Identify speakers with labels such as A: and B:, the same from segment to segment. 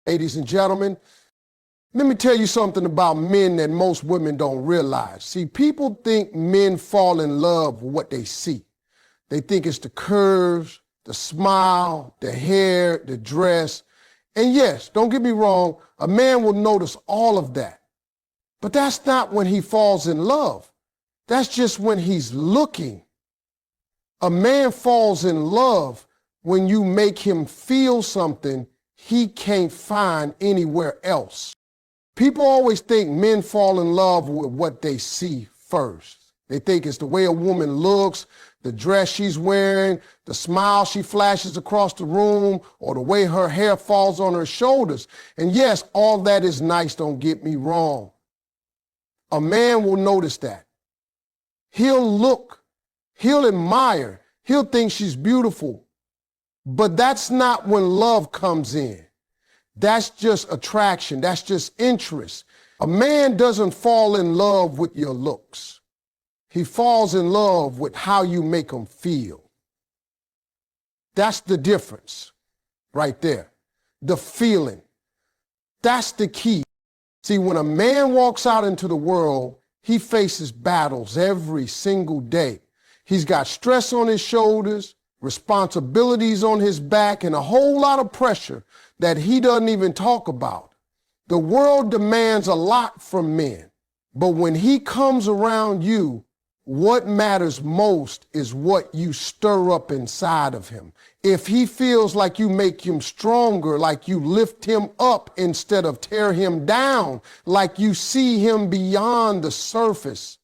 A: Ladies and gentlemen, let me tell you something about men that most women don't realize. See, people think men fall in love with what they see. They think it's the curves, the smile, the hair, the dress. And yes, don't get me wrong, a man will notice all of that. But that's not when he falls in love. That's just when he's looking. A man falls in love when you make him feel something he can't find anywhere else. People always think men fall in love with what they see first. They think it's the way a woman looks, the dress she's wearing, the smile she flashes across the room, or the way her hair falls on her shoulders. And yes, all that is nice, don't get me wrong. A man will notice that. He'll look, he'll admire, he'll think she's beautiful. But that's not when love comes in. That's just attraction. That's just interest. A man doesn't fall in love with your looks. He falls in love with how you make him feel. That's the difference right there. The feeling. That's the key. See, when a man walks out into the world, he faces battles every single day. He's got stress on his shoulders, responsibilities on his back, and a whole lot of pressure that he doesn't even talk about. The world demands a lot from men, but when he comes around you, what matters most is what you stir up inside of him. If he feels like you make him stronger, like you lift him up instead of tear him down, like you see him beyond the surface,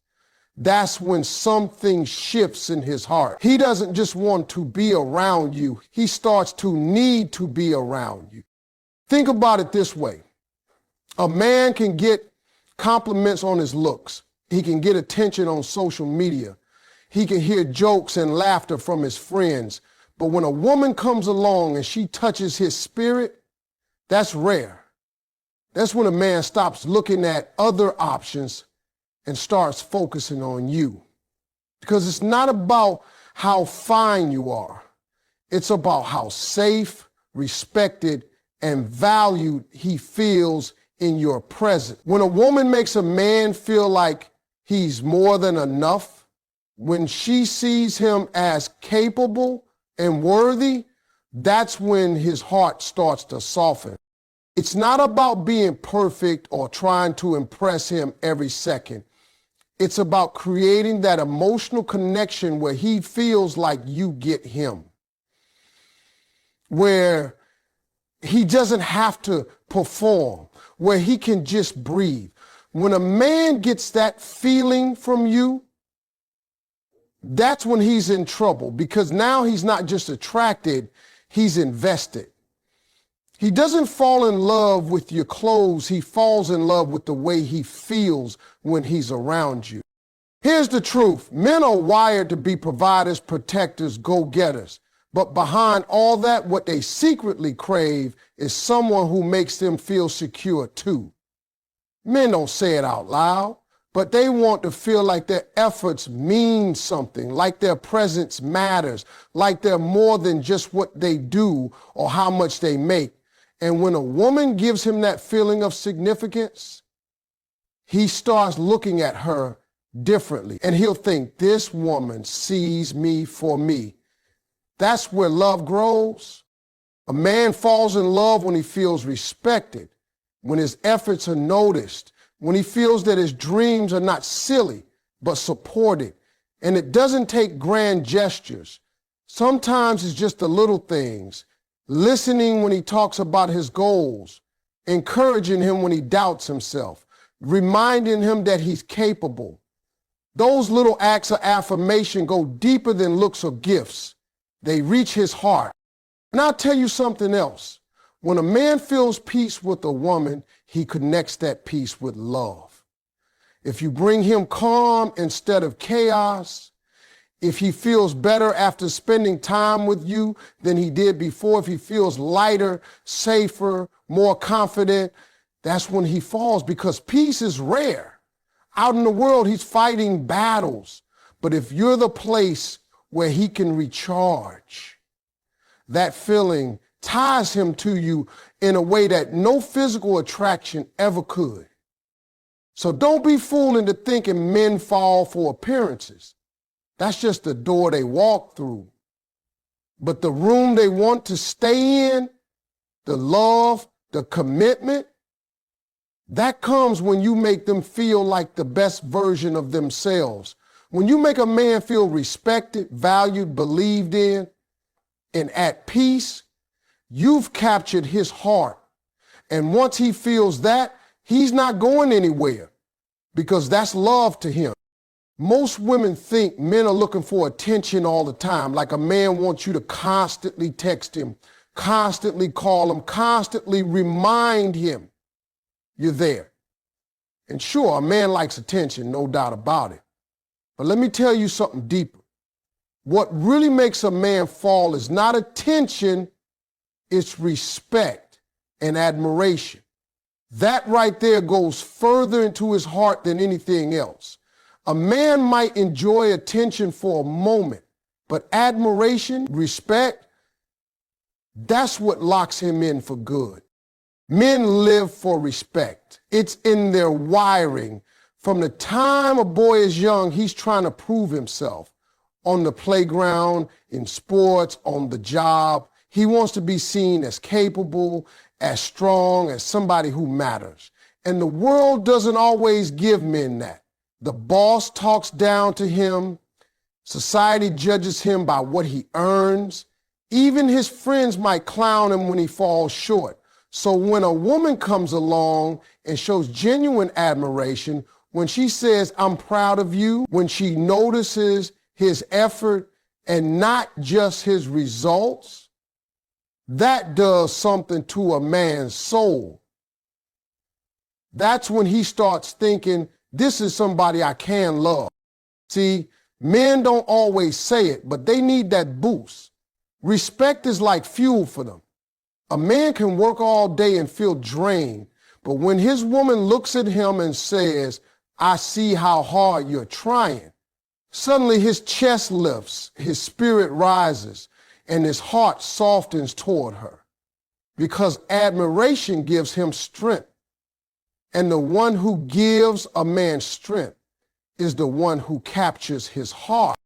A: that's when something shifts in his heart. He doesn't just want to be around you. He starts to need to be around you. Think about it this way. A man can get compliments on his looks. He can get attention on social media. He can hear jokes and laughter from his friends. But when a woman comes along and she touches his spirit, that's rare. That's when a man stops looking at other options and starts focusing on you. Because it's not about how fine you are. It's about how safe, respected, and valued he feels in your presence. When a woman makes a man feel like he's more than enough, when she sees him as capable and worthy, that's when his heart starts to soften. It's not about being perfect or trying to impress him every second. It's about creating that emotional connection where he feels like you get him, where he doesn't have to perform, where he can just breathe. When a man gets that feeling from you, that's when he's in trouble, because now he's not just attracted, he's invested. He doesn't fall in love with your clothes. He falls in love with the way he feels when he's around you. Here's the truth. Men are wired to be providers, protectors, go-getters. But behind all that, what they secretly crave is someone who makes them feel secure too. Men don't say it out loud, but they want to feel like their efforts mean something, like their presence matters, like they're more than just what they do or how much they make. And when a woman gives him that feeling of significance, he starts looking at her differently. And he'll think, this woman sees me for me. That's where love grows. A man falls in love when he feels respected, when his efforts are noticed, when he feels that his dreams are not silly, but supported. And it doesn't take grand gestures. Sometimes it's just the little things. Listening when he talks about his goals, encouraging him when he doubts himself, reminding him that he's capable. Those little acts of affirmation go deeper than looks or gifts. They reach his heart. And I'll tell you something else. When a man feels peace with a woman, he connects that peace with love. If you bring him calm instead of chaos, if he feels better after spending time with you than he did before, if he feels lighter, safer, more confident, that's when he falls, because peace is rare. Out in the world, he's fighting battles. But if you're the place where he can recharge, that feeling ties him to you in a way that no physical attraction ever could. So don't be fooled into thinking men fall for appearances. That's just the door they walk through. But the room they want to stay in, the love, the commitment, that comes when you make them feel like the best version of themselves. When you make a man feel respected, valued, believed in, and at peace, you've captured his heart. And once he feels that, he's not going anywhere because that's love to him. Most women think men are looking for attention all the time, like a man wants you to constantly text him, constantly call him, constantly remind him you're there. And sure, a man likes attention, no doubt about it. But let me tell you something deeper. What really makes a man fall is not attention, it's respect and admiration. That right there goes further into his heart than anything else. A man might enjoy attention for a moment, but admiration, respect, that's what locks him in for good. Men live for respect. It's in their wiring. From the time a boy is young, he's trying to prove himself. On the playground, in sports, on the job. He wants to be seen as capable, as strong, as somebody who matters. And the world doesn't always give men that. The boss talks down to him. Society judges him by what he earns. Even his friends might clown him when he falls short. So when a woman comes along and shows genuine admiration, when she says, "I'm proud of you," when she notices his effort and not just his results, that does something to a man's soul. That's when he starts thinking, this is somebody I can love. See, men don't always say it, but they need that boost. Respect is like fuel for them. A man can work all day and feel drained, but when his woman looks at him and says, "I see how hard you're trying," suddenly his chest lifts, his spirit rises, and his heart softens toward her. Because admiration gives him strength. And the one who gives a man strength is the one who captures his heart.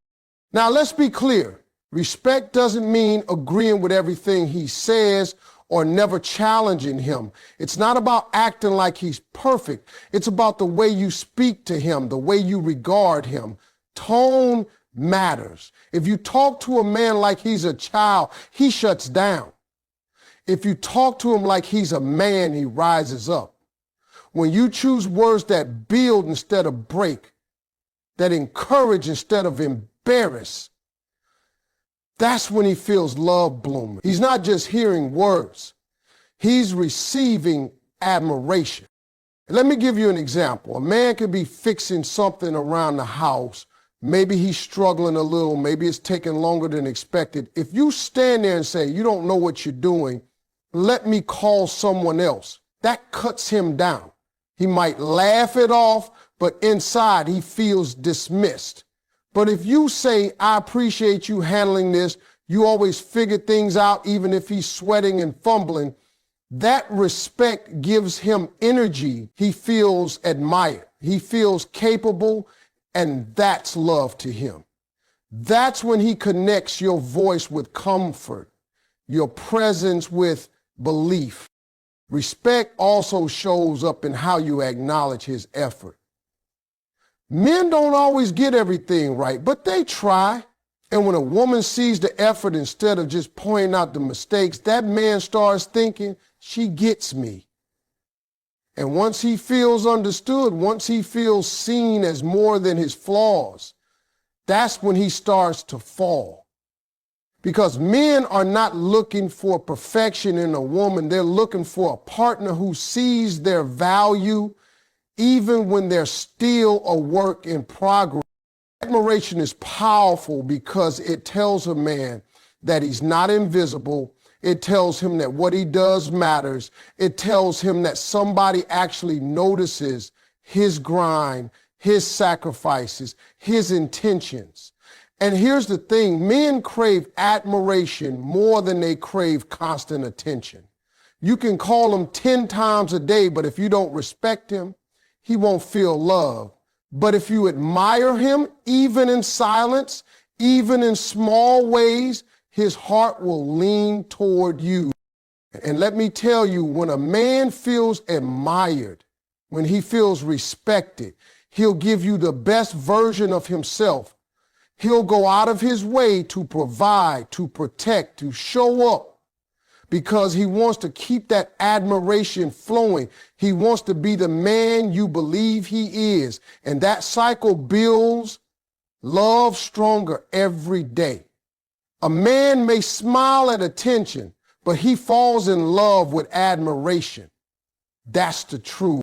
A: Now let's be clear. Respect doesn't mean agreeing with everything he says or never challenging him. It's not about acting like he's perfect. It's about the way you speak to him, the way you regard him. Tone matters. If you talk to a man like he's a child, he shuts down. If you talk to him like he's a man, he rises up. When you choose words that build instead of break, that encourage instead of embarrass, that's when he feels love blooming. He's not just hearing words. He's receiving admiration. Let me give you an example. A man could be fixing something around the house. Maybe he's struggling a little. Maybe it's taking longer than expected. If you stand there and say, "You don't know what you're doing, let me call someone else," that cuts him down. He might laugh it off, but inside he feels dismissed. But if you say, "I appreciate you handling this. You always figure things out even if he's sweating and fumbling," that respect gives him energy. He feels admired. He feels capable, and that's love to him. That's when he connects your voice with comfort, your presence with belief. Respect also shows up in how you acknowledge his effort. Men don't always get everything right, but they try. And when a woman sees the effort instead of just pointing out the mistakes, that man starts thinking, "She gets me." And once he feels understood, once he feels seen as more than his flaws, that's when he starts to fall. Because men are not looking for perfection in a woman. They're looking for a partner who sees their value even when they're still a work in progress. Admiration is powerful because it tells a man that he's not invisible. It tells him that what he does matters. It tells him that somebody actually notices his grind, his sacrifices, his intentions. And here's the thing, men crave admiration more than they crave constant attention. You can call him 10 times a day, but if you don't respect him, he won't feel love. But if you admire him, even in silence, even in small ways, his heart will lean toward you. And let me tell you, when a man feels admired, when he feels respected, he'll give you the best version of himself. He'll go out of his way to provide, to protect, to show up, because he wants to keep that admiration flowing. He wants to be the man you believe he is. And that cycle builds love stronger every day. A man may smile at attention, but he falls in love with admiration. That's the truth.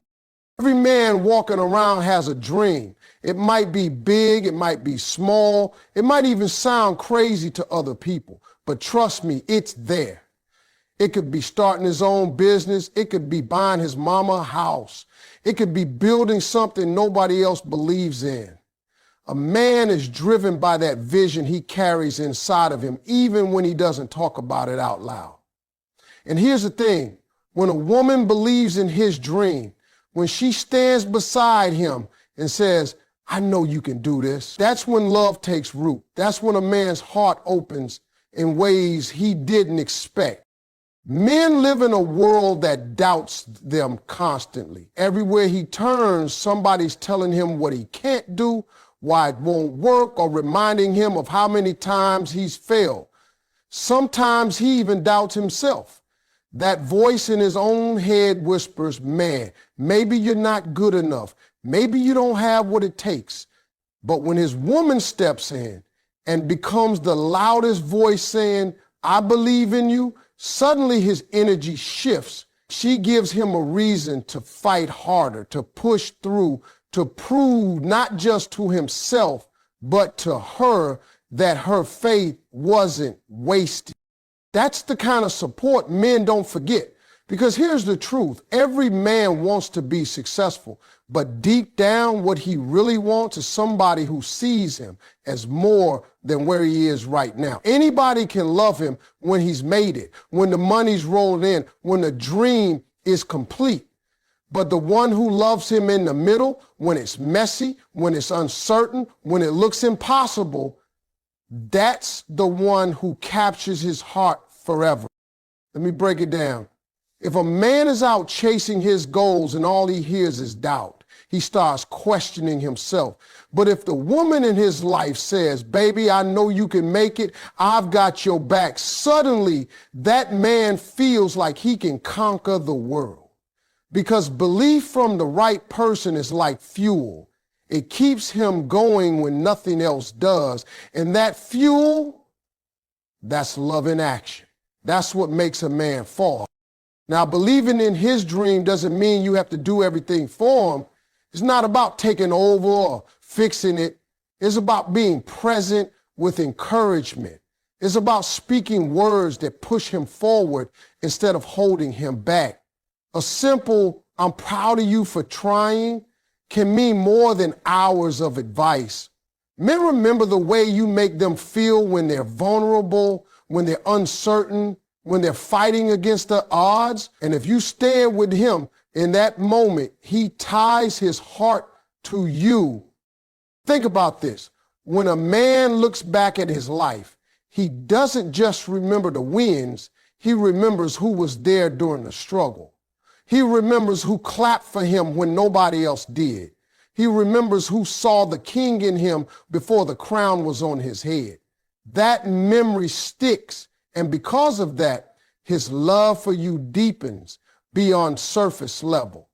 A: Every man walking around has a dream. It might be big, it might be small, it might even sound crazy to other people, but trust me, it's there. It could be starting his own business. It could be buying his mama a house. It could be building something nobody else believes in. A man is driven by that vision he carries inside of him, even when he doesn't talk about it out loud. And here's the thing, when a woman believes in his dream, when she stands beside him and says, I know you can do this, that's when love takes root. That's when a man's heart opens in ways he didn't expect. Men live in a world that doubts them constantly. Everywhere he turns, somebody's telling him what he can't do, why it won't work, or reminding him of how many times he's failed. Sometimes he even doubts himself. That voice in his own head whispers, man, maybe you're not good enough. Maybe you don't have what it takes. But when his woman steps in and becomes the loudest voice saying, I believe in you, suddenly his energy shifts. She gives him a reason to fight harder, to push through, to prove not just to himself, but to her that her faith wasn't wasted. That's the kind of support men don't forget. Because here's the truth. Every man wants to be successful, but deep down what he really wants is somebody who sees him as more than where he is right now. Anybody can love him when he's made it, when the money's rolling in, when the dream is complete. But the one who loves him in the middle, when it's messy, when it's uncertain, when it looks impossible, that's the one who captures his heart forever. Let me break it down. If a man is out chasing his goals and all he hears is doubt, he starts questioning himself. But if the woman in his life says, baby, I know you can make it, I've got your back, suddenly that man feels like he can conquer the world. Because belief from the right person is like fuel. It keeps him going when nothing else does. And that fuel, that's love in action. That's what makes a man fall. Now, believing in his dream doesn't mean you have to do everything for him. It's not about taking over or fixing it. It's about being present with encouragement. It's about speaking words that push him forward instead of holding him back. A simple, I'm proud of you for trying, can mean more than hours of advice. Men remember the way you make them feel when they're vulnerable, when they're uncertain, when they're fighting against the odds. And if you stand with him in that moment, he ties his heart to you. Think about this. When a man looks back at his life, he doesn't just remember the wins, he remembers who was there during the struggle. He remembers who clapped for him when nobody else did. He remembers who saw the king in him before the crown was on his head. That memory sticks, and because of that, his love for you deepens beyond surface level.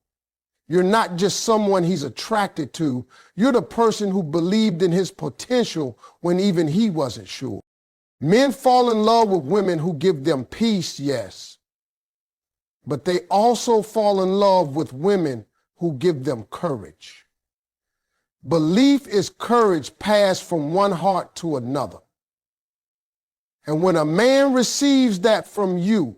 A: You're not just someone he's attracted to. You're the person who believed in his potential when even he wasn't sure. Men fall in love with women who give them peace, yes, but they also fall in love with women who give them courage. Belief is courage passed from one heart to another. And when a man receives that from you,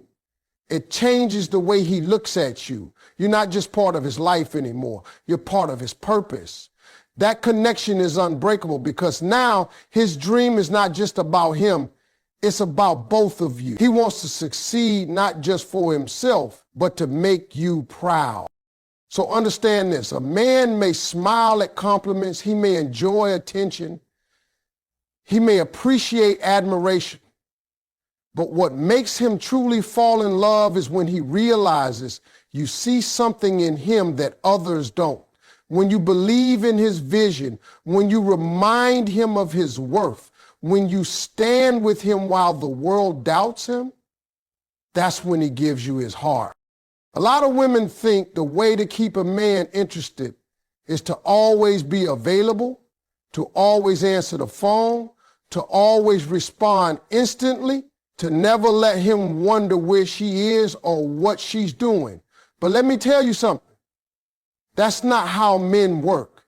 A: it changes the way he looks at you. You're not just part of his life anymore. You're part of his purpose. That connection is unbreakable because now his dream is not just about him, it's about both of you. He wants to succeed not just for himself, but to make you proud. So understand this, a man may smile at compliments, he may enjoy attention, he may appreciate admiration, but what makes him truly fall in love is when he realizes you see something in him that others don't. When you believe in his vision, when you remind him of his worth, when you stand with him while the world doubts him, that's when he gives you his heart. A lot of women think the way to keep a man interested is to always be available, to always answer the phone, to always respond instantly, to never let him wonder where she is or what she's doing. But let me tell you something. That's not how men work.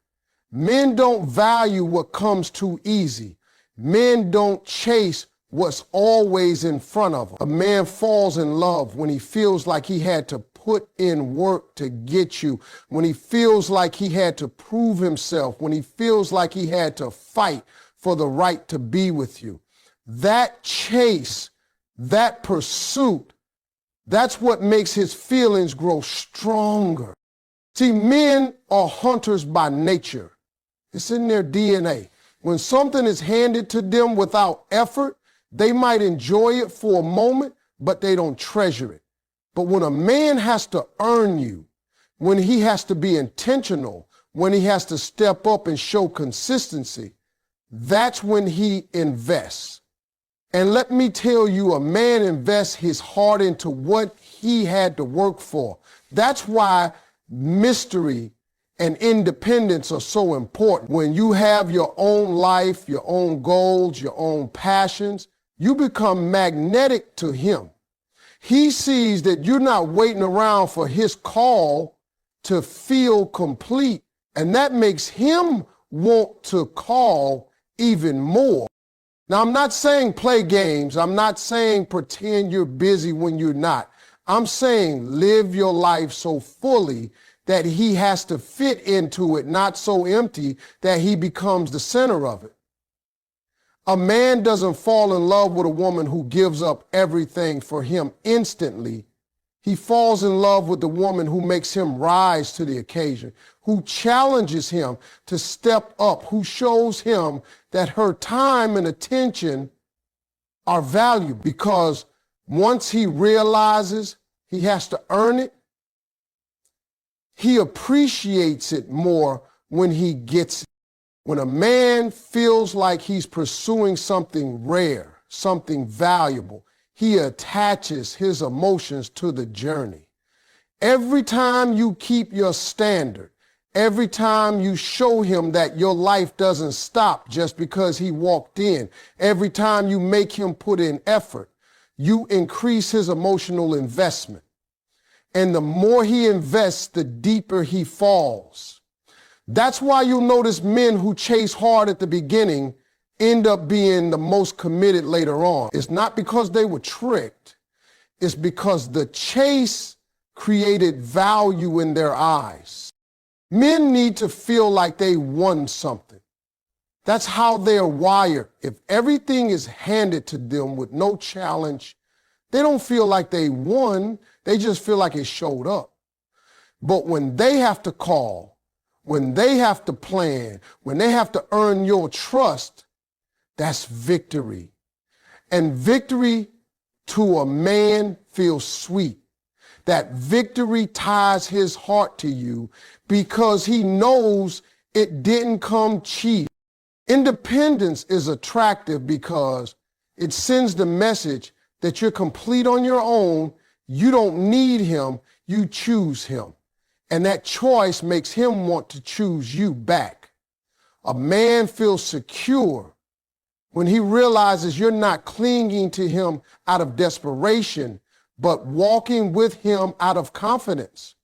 A: Men don't value what comes too easy. Men don't chase what's always in front of them. A man falls in love when he feels like he had to put in work to get you, when he feels like he had to prove himself, when he feels like he had to fight for the right to be with you. That chase, that pursuit, that's what makes his feelings grow stronger. See, men are hunters by nature. It's in their DNA. When something is handed to them without effort, they might enjoy it for a moment, but they don't treasure it. But when a man has to earn you, when he has to be intentional, when he has to step up and show consistency, that's when he invests. And let me tell you, a man invests his heart into what he had to work for. That's why mystery and independence are so important. When you have your own life, your own goals, your own passions, you become magnetic to him. He sees that you're not waiting around for his call to feel complete, and that makes him want to call even more. Now, I'm not saying play games. I'm not saying pretend you're busy when you're not. I'm saying live your life so fully that he has to fit into it, not so empty that he becomes the center of it. A man doesn't fall in love with a woman who gives up everything for him instantly. He falls in love with the woman who makes him rise to the occasion, who challenges him to step up, who shows him that her time and attention are valuable, because once he realizes he has to earn it, he appreciates it more when he gets it. When a man feels like he's pursuing something rare, something valuable, he attaches his emotions to the journey. Every time you keep your standard, every time you show him that your life doesn't stop just because he walked in, every time you make him put in effort, you increase his emotional investment. And the more he invests, the deeper he falls. That's why you'll notice men who chase hard at the beginning end up being the most committed later on. It's not because they were tricked. It's because the chase created value in their eyes. Men need to feel like they won something. That's how they're wired. If everything is handed to them with no challenge, they don't feel like they won. They just feel like it showed up. But when they have to call, when they have to plan, when they have to earn your trust, that's victory. And victory to a man feels sweet. That victory ties his heart to you because he knows it didn't come cheap. Independence is attractive because it sends the message that you're complete on your own. You don't need him, you choose him. And that choice makes him want to choose you back. A man feels secure when he realizes you're not clinging to him out of desperation, but walking with him out of confidence.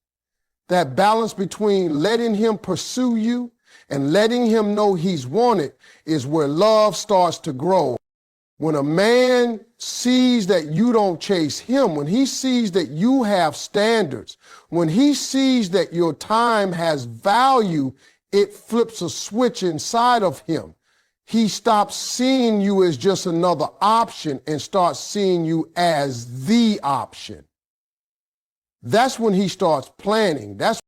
A: That balance between letting him pursue you and letting him know he's wanted is where love starts to grow. When a man sees that you don't chase him, when he sees that you have standards, when he sees that your time has value it flips a switch inside of him. He stops seeing you as just another option and starts seeing you as the option. That's when he starts planning. That's